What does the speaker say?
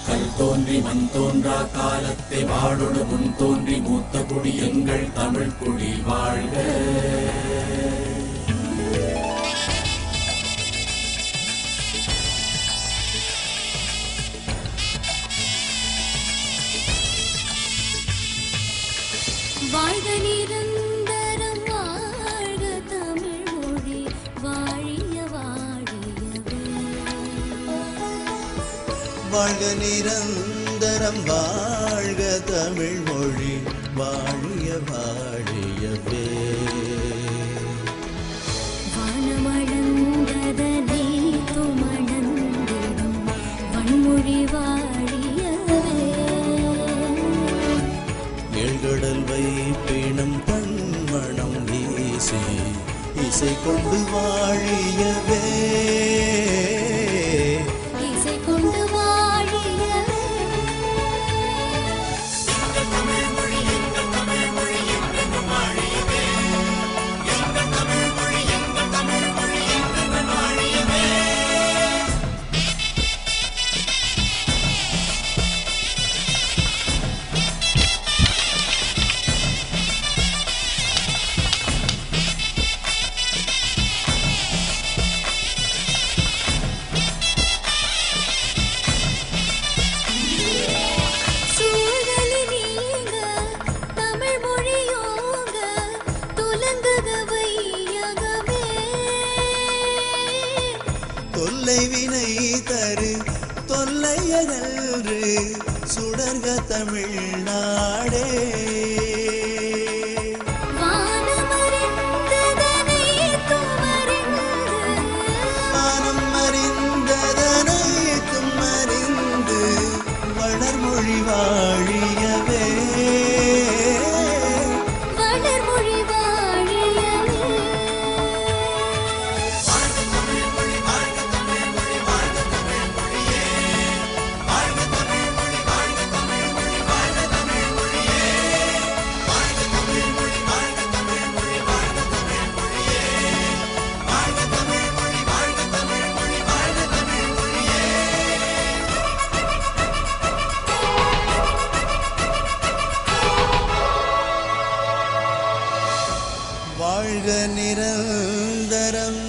கல் தோன்றி மண் தோன்றா காலத்தை வாழொடு முன் தோன்றி மூத்த குடி எங்கள் தமிழ் குடி வாழ்க. வாழ்க நிரந்தரம் வாழ்க தமிழ் மொழி வாழிய வாழியவே. வாழ்க நிரந்தரம் வாழ்க தமிழ் மொழி வாழிய வாழியவே. வானமளந்ததனை துமணந்திடும் வன்மொழி வாழியவே. ஏழ்கடல் வைப்பினம் தன்மணம் வீசி இசை கொண்டு வாழியவே. இசை கொண்டு வாழியவே. எங்கள் தமிழ் மொழி எங்கள் தமிழ் மொழி என்றென்றும் வாழியவே. எங்கள் தமிழ் மொழி எங்கள் தமிழ் மொழி என்றென்றும் வாழியவே. சூழலி நீங்க தமிழ் மொழியோங்க துலங்குக வையகமே. தொல்லை வினை தரு தொல்லையகன்று சுடர்க தமிழ்நாடே. வானமறிந்ததனை துமறிந்து வானம் அறிந்ததனை தும்மறிந்து வளர்மொழி வாழியவே. வளர்மொழி வாழியவே. வாழ்க தமிழ் மொழி வாழ்க தமிழ் மொழி வாழ்க தமிழ் மொழியே. வாழ்க தமிழ் மொழி வாழ்க தமிழ் மொழி வாழ்க தமிழ் மொழியே. வாழ்க தமிழ் மொழி வாழ்க தமிழ் மொழி வாழ்க தமிழ் மொழியே. வாழ்க தமிழ் மொழி வாழ்க தமிழ் மொழி வாழ்க தமிழ் மொழியே. வாழ்க நிரந்தரம்